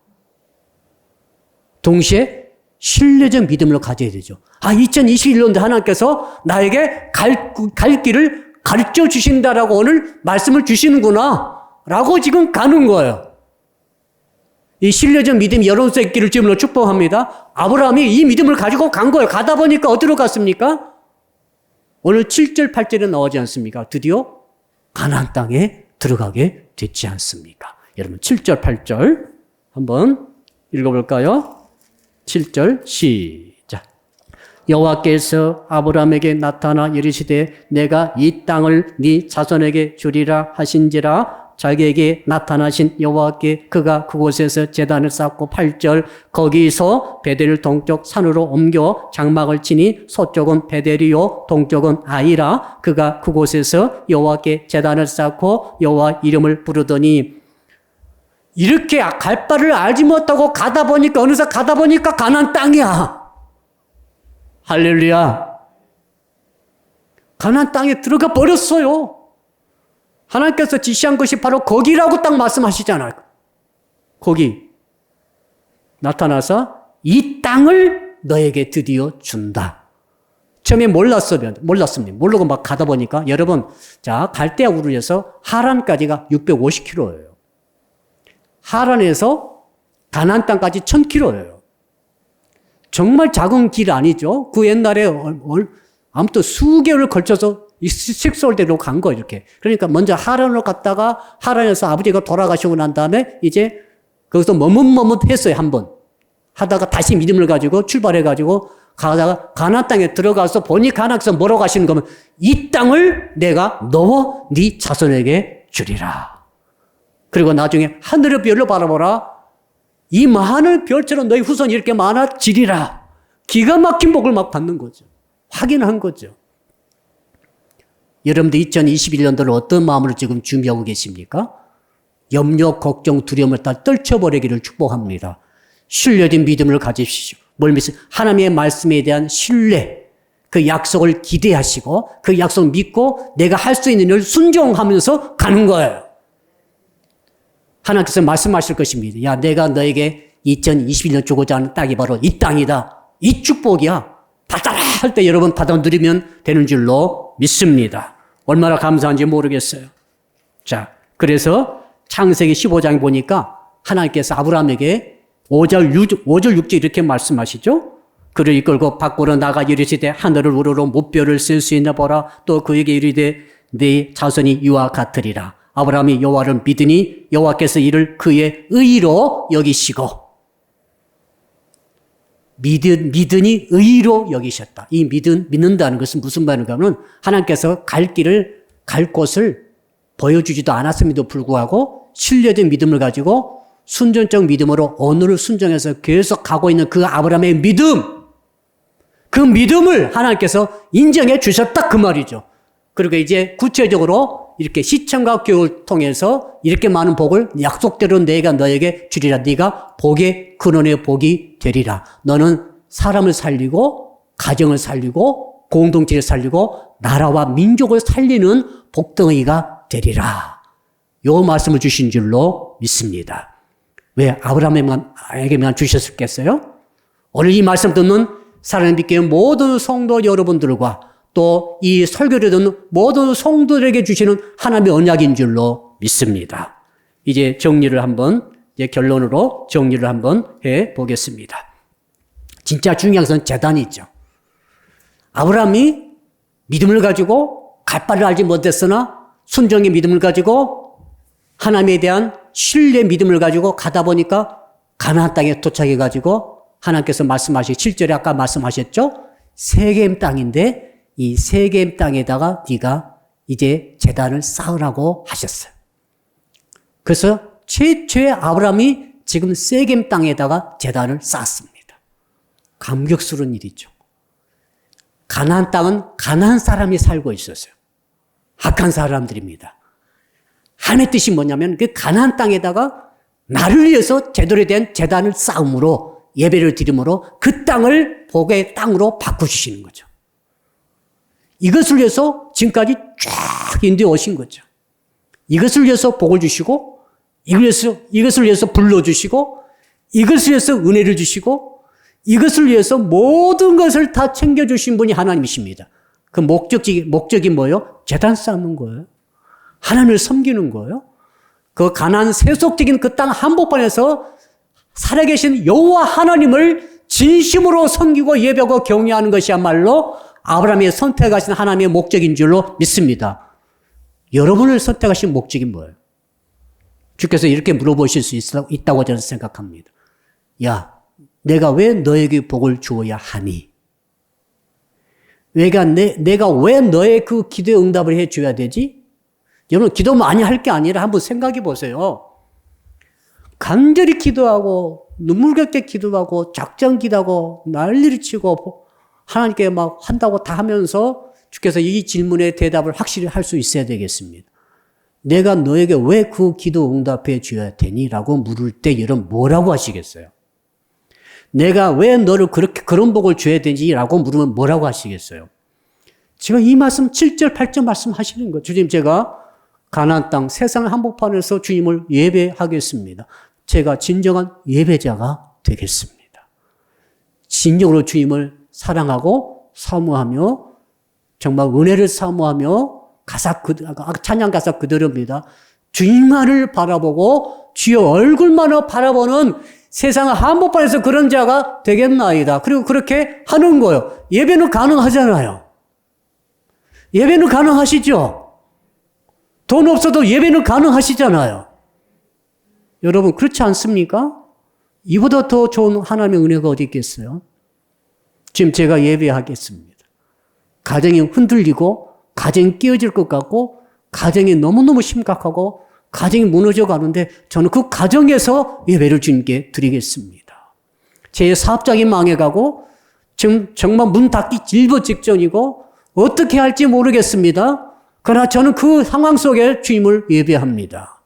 Speaker 1: 동시에 신뢰적 믿음을 가져야 되죠. 2021년도 하나님께서 나에게 갈 길을 가르쳐 주신다라고 오늘 말씀을 주시는구나 라고 지금 가는 거예요. 이 신뢰적 믿음 여러분 있기를 주님으로 축복합니다. 아브라함이 이 믿음을 가지고 간 거예요. 가다 보니까 어디로 갔습니까? 오늘 7절 8절에 나오지 않습니까? 드디어 가나안 땅에 들어가게 됐지 않습니까? 여러분 7절 8절 한번 읽어볼까요? 7절 시작. 여호와께서 아브라함에게 나타나 이르시되 내가 이 땅을 네 자손에게 주리라 하신지라. 자기에게 나타나신 여호와께 그가 그곳에서 제단을 쌓고 8절 거기서 베델 동쪽 산으로 옮겨 장막을 치니 서쪽은 베델이요 동쪽은 아이라. 그가 그곳에서 여호와께 제단을 쌓고 여호와 이름을 부르더니 이렇게 갈 바를 알지 못하고 가다 보니까 어느새 가다 보니까 가나안 땅이야. 할렐루야. 가나안 땅에 들어가 버렸어요. 하나님께서 지시한 것이 바로 거기라고 딱 말씀하시잖아요. 거기 나타나서 이 땅을 너에게 드디어 준다. 처음에 몰랐습니다. 모르고 막 가다 보니까 여러분 갈대아우르에서 해서 하란까지가 650km예요. 하란에서 가나안 땅까지 1000km예요. 정말 작은 길 아니죠. 그 옛날에 아무튼 수개월을 걸쳐서 이 식솔대로 간 거예요, 이렇게. 그러니까 먼저 하란으로 갔다가 하란에서 아버지가 돌아가시고 난 다음에 이제 거기서 머뭇머뭇했어요, 한번. 하다가 다시 믿음을 가지고 출발해가지고 가다가 가나안 땅에 들어가서 보니 가나안에서 뭐라고 하시는 거면 이 땅을 내가 너와 네 자손에게 주리라. 그리고 나중에 하늘의 별로 바라보라. 이 많은 별처럼 너희 후손이 이렇게 많아지리라. 기가 막힌 복을 막 받는 거죠. 확인한 거죠. 여러분들 2021년도를 어떤 마음으로 지금 준비하고 계십니까? 염려, 걱정, 두려움을 다 떨쳐버리기를 축복합니다. 신뢰된 믿음을 가지십시오. 뭘 믿으세요? 하나님의 말씀에 대한 신뢰, 그 약속을 기대하시고 그 약속을 믿고 내가 할 수 있는 일을 순종하면서 가는 거예요. 하나님께서 말씀하실 것입니다. 야, 내가 너에게 2021년 주고자 하는 땅이 바로 이 땅이다. 이 축복이야. 받아라 할 때 여러분 받아 누리면 되는 줄로 믿습니다. 얼마나 감사한지 모르겠어요. 자, 그래서 창세기 15장 보니까 하나님께서 아브라함에게 5절 6절 이렇게 말씀하시죠. 그를 이끌고 밖으로 나가 이르시되 하늘을 우러러 무뼈를 쓸 수 있나 보라. 또 그에게 이르되 네 자손이 이와 같으리라. 아브라함이 여호와를 믿으니 여호와께서 이를 그의 의로 여기시고, 믿으니 의로 여기셨다. 이 믿는다는 것은 무슨 말인가 하면 하나님께서 갈 곳을 보여주지도 않았음에도 불구하고 신뢰된 믿음을 가지고 순전적 믿음으로 언어를 순종해서 계속 가고 있는 그 아브라함의 믿음, 그 믿음을 하나님께서 인정해 주셨다 그 말이죠. 그리고 이제 구체적으로 이렇게 시청과 교육을 통해서 이렇게 많은 복을 약속대로 내가 너에게 주리라. 네가 복의 근원의 복이 되리라. 너는 사람을 살리고 가정을 살리고 공동체를 살리고 나라와 민족을 살리는 복덩이가 되리라. 요 말씀을 주신 줄로 믿습니다. 왜 아브라함에게만 주셨겠어요? 오늘 이 말씀 듣는 사랑의 믿게 모든 성도 여러분들과 또 이 설교를 듣는 모든 성도들에게 주시는 하나님의 언약인 줄로 믿습니다. 이제 결론으로 정리를 한번 해 보겠습니다. 진짜 중요한 것은 재단이죠. 아브라함이 믿음을 가지고 갈 바를 알지 못했으나 순종의 믿음을 가지고 하나님에 대한 신뢰의 믿음을 가지고 가다 보니까 가나안 땅에 도착해 가지고 하나님께서 말씀하신 7절에 아까 말씀하셨죠? 세겜 땅인데 이 세겜 땅에다가 네가 이제 제단을 쌓으라고 하셨어요. 그래서 최초의 아브라함이 지금 세겜 땅에다가 제단을 쌓았습니다. 감격스러운 일이죠. 가나안 땅은 가나안 사람이 살고 있었어요. 악한 사람들입니다. 하나님의 뜻이 뭐냐면 그 가나안 땅에다가 나를 위해서 제대로 된 제단을 쌓음으로 예배를 드림으로 그 땅을 복의 땅으로 바꾸시는 거죠. 이것을 위해서 지금까지 쫙 인도해 오신 거죠. 이것을 위해서 복을 주시고, 이것을 위해서 불러주시고, 이것을 위해서 은혜를 주시고, 이것을 위해서 모든 것을 다 챙겨주신 분이 하나님이십니다. 그 목적이 뭐예요? 제단 쌓는 거예요. 하나님을 섬기는 거예요. 그 가나안 세속적인 그 땅 한복판에서 살아계신 여호와 하나님을 진심으로 섬기고 예배하고 경외하는 것이야말로 아브라함이 선택하신 하나님의 목적인 줄로 믿습니다. 여러분을 선택하신 목적이 뭐예요? 주께서 이렇게 물어보실 수 있다고 저는 생각합니다. 야, 내가 왜 너에게 복을 주어야 하니? 내가 왜 너의 그 기도에 응답을 해줘야 되지? 여러분, 기도 많이 할 게 아니라 한번 생각해 보세요. 간절히 기도하고, 눈물겹게 기도하고, 작정 기도하고, 난리를 치고, 하나님께 막 한다고 다 하면서 주께서 이 질문에 대답을 확실히 할 수 있어야 되겠습니다. 내가 너에게 왜 그 기도 응답해 줘야 되니? 라고 물을 때 여러분 뭐라고 하시겠어요? 내가 왜 너를 그런 복을 줘야 되지? 라고 물으면 뭐라고 하시겠어요? 지금 이 말씀 7절, 8절 말씀하시는 거예요. 주님, 제가 가나안 땅 세상 한복판에서 주님을 예배하겠습니다. 제가 진정한 예배자가 되겠습니다. 진정으로 주님을 사랑하고 사모하며 정말 은혜를 사모하며 찬양 가사 그대로입니다. 주님만을 바라보고 주의 얼굴만을 바라보는 세상 한복판에서 그런 자가 되겠나이다. 그리고 그렇게 하는 거예요. 예배는 가능하잖아요. 예배는 가능하시죠? 돈 없어도 예배는 가능하시잖아요. 여러분 그렇지 않습니까? 이보다 더 좋은 하나님의 은혜가 어디 있겠어요? 지금 제가 예배하겠습니다. 가정이 흔들리고 가정이 깨어질 것 같고 가정이 너무너무 심각하고 가정이 무너져 가는데 저는 그 가정에서 예배를 주님께 드리겠습니다. 제 사업장이 망해가고 지금 정말 문 닫기 일보 직전이고 어떻게 할지 모르겠습니다. 그러나 저는 그 상황 속에 주님을 예배합니다.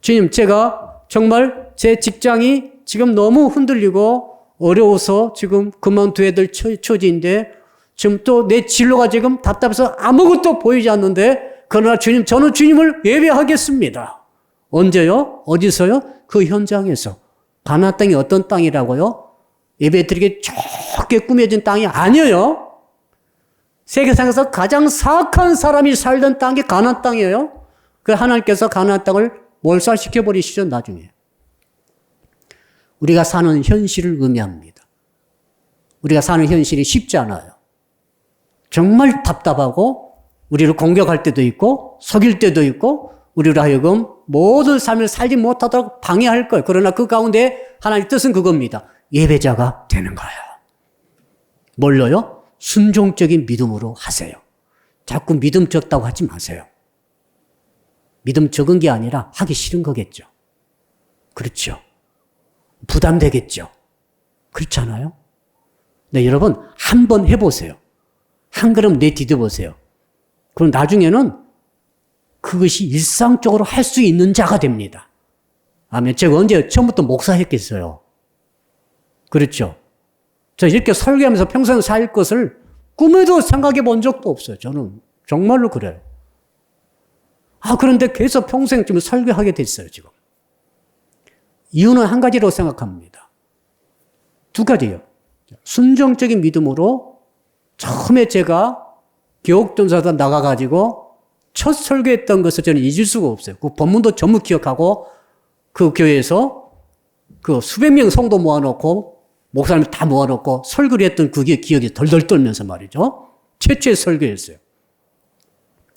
Speaker 1: 주님, 제가 정말 제 직장이 지금 너무 흔들리고 어려워서 지금 그만둬야 될 처지인데 지금 또 내 진로가 지금 답답해서 아무것도 보이지 않는데 그러나 주님, 저는 주님을 예배하겠습니다. 언제요? 어디서요? 그 현장에서. 가나안 땅이 어떤 땅이라고요? 예배드리기 좋게 꾸며진 땅이 아니에요. 세계상에서 가장 사악한 사람이 살던 땅이 가나안 땅이에요. 그 하나님께서 가나안 땅을 몰살시켜 버리시죠, 나중에. 우리가 사는 현실을 의미합니다. 우리가 사는 현실이 쉽지 않아요. 정말 답답하고 우리를 공격할 때도 있고 속일 때도 있고 우리로 하여금 모든 삶을 살지 못하도록 방해할 거예요. 그러나 그 가운데 하나님의 뜻은 그겁니다. 예배자가 되는 거예요. 뭘로요? 순종적인 믿음으로 하세요. 자꾸 믿음 적다고 하지 마세요. 믿음 적은 게 아니라 하기 싫은 거겠죠. 그렇죠. 부담되겠죠. 그렇지 않아요? 네, 여러분 한번 해보세요. 한 걸음 내디뎌 보세요. 그럼 나중에는 그것이 일상적으로 할 수 있는 자가 됩니다. 아멘. 제가 언제 처음부터 목사했겠어요? 그렇죠. 저 이렇게 설교하면서 평생 살 것을 꿈에도 생각해 본 적도 없어요. 저는 정말로 그래요. 그런데 계속 평생 좀 설교하게 됐어요, 지금. 이유는 한 가지로 생각합니다. 두 가지요. 순종적인 믿음으로 처음에 제가 교육전사도 나가가지고 첫 설교했던 것을 저는 잊을 수가 없어요. 그 본문도 전부 기억하고 그 교회에서 그 수백 명 성도 모아놓고 목사님 다 모아놓고 설교를 했던 그게 기억이 덜덜 떨면서 말이죠. 최초의 설교였어요.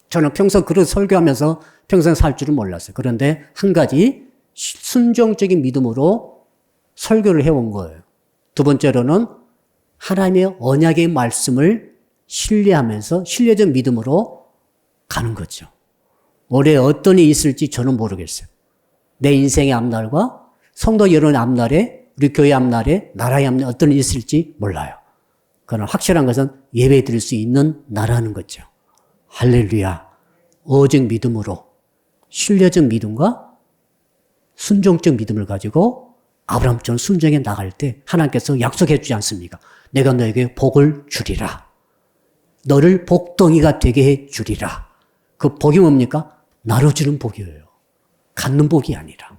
Speaker 1: 저는 평생 그런 설교하면서 평생 살 줄은 몰랐어요. 그런데 한 가지 순종적인 믿음으로 설교를 해온 거예요. 두 번째로는 하나님의 언약의 말씀을 신뢰하면서 신뢰적 믿음으로 가는 거죠. 올해 어떤 일이 있을지 저는 모르겠어요. 내 인생의 앞날과 성도 여러분의 앞날에 우리 교회 앞날에 나라의 앞날에 어떤 일이 있을지 몰라요. 그러나 확실한 것은 예배 드릴 수 있는 나라는 거죠. 할렐루야. 오직 믿음으로 신뢰적 믿음과 순종적 믿음을 가지고 아브라함처럼 순종해 나갈 때 하나님께서 약속해 주지 않습니까? 내가 너에게 복을 주리라. 너를 복덩이가 되게 해 주리라. 그 복이 뭡니까? 나눠주는 복이에요. 갖는 복이 아니라.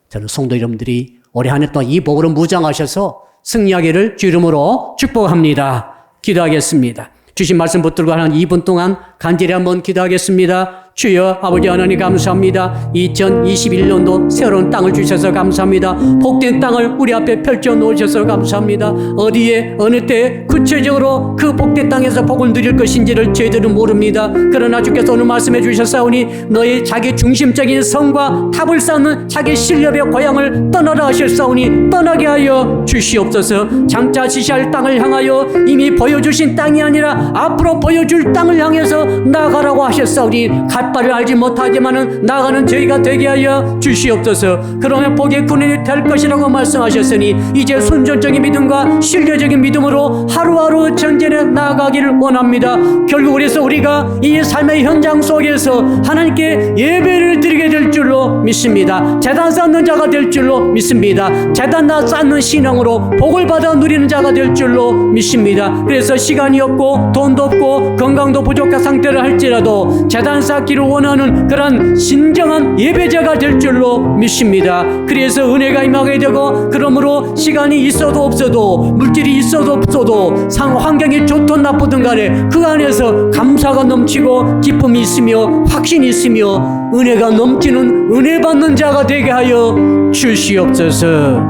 Speaker 1: 저는 성도 여러분들이 올해 한 해 동안 이 복으로 무장하셔서 승리하기를 주 이름으로 축복합니다. 기도하겠습니다. 주신 말씀 붙들고 한 2분 동안 간절히 한번 기도하겠습니다. 주여 아버지 하나님 감사합니다. 2021년도 새로운 땅을 주셔서 감사합니다. 복된 땅을 우리 앞에 펼쳐 놓으셔서 감사합니다. 어디에 어느 때 구체적으로 그 복된 땅에서 복을 누릴 것인지를 저희들은 모릅니다. 그러나 주께서 오늘 말씀해 주셨사오니 너의 자기 중심적인 성과 탑을 쌓는 자기 실력의 고향을 떠나라 하셨사오니 떠나게 하여 주시옵소서. 장차 지시할 땅을 향하여 이미 보여주신 땅이 아니라 앞으로 보여줄 땅을 향해서 나가라고 하셨사오니 바를 알지 못하지만은 나가는 저희가 되게 하여 주시옵소서. 그러면 복의 근원이 될 것이라고 말씀하셨으니 이제 순전적인 믿음과 신뢰적인 믿음으로 하루하루 전진해 나아가기를 원합니다. 결국 그래서 우리가 이 삶의 현장 속에서 하나님께 예배를 드리게 될 줄로 믿습니다. 제단 쌓는 자가 될 줄로 믿습니다. 제단 쌓는 신앙으로 복을 받아 누리는 자가 될 줄로 믿습니다. 그래서 시간이 없고 돈도 없고 건강도 부족한 상태를 할지라도 제단 쌓기를 원하는 그런 진정한 예배자가 될 줄로 믿습니다. 그래서 은혜가 임하게 되고 그러므로 시간이 있어도 없어도 물질이 있어도 없어도 환경이 좋든 나쁘든 간에 그 안에서 감사가 넘치고 기쁨이 있으며 확신이 있으며 은혜가 넘치는 은혜 받는 자가 되게 하여 주시옵소서.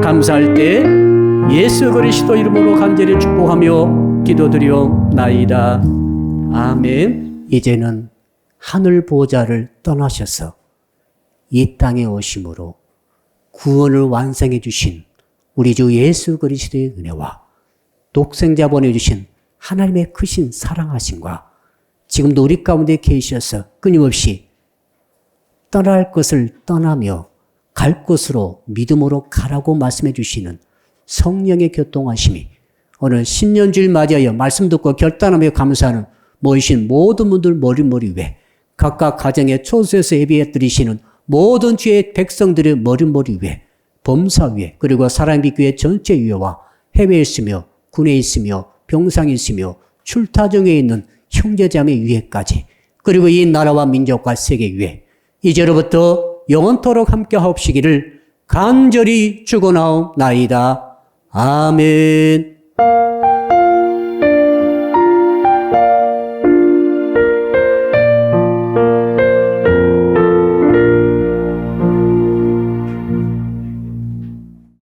Speaker 1: 감사할 때 예수 그리스도 이름으로 간절히 축복하며 기도드리옵나이다. 아멘. 이제는 하늘 보좌를 떠나셔서 이 땅에 오심으로 구원을 완성해 주신 우리 주 예수 그리스도의 은혜와 독생자 보내주신 하나님의 크신 사랑하심과 지금도 우리 가운데 계셔서 끊임없이 떠날 것을 떠나며 갈 곳으로 믿음으로 가라고 말씀해 주시는 성령의 교통하심이 오늘 신년주일 맞이하여 말씀 듣고 결단하며 감사하는 모이신 모든 분들 머리 위에 각각 가정의 초소에서 예배해 드리시는 모든 주의 백성들의 머리 위에 범사 위에 그리고 사랑의 교회 전체 위에와 해외에 있으며 군에 있으며 병상에 있으며 출타 중에 있는 형제자매 위에까지 그리고 이 나라와 민족과 세계 위에 이제로부터 영원토록 함께 하옵시기를 간절히 축원하옵나이다. 아멘.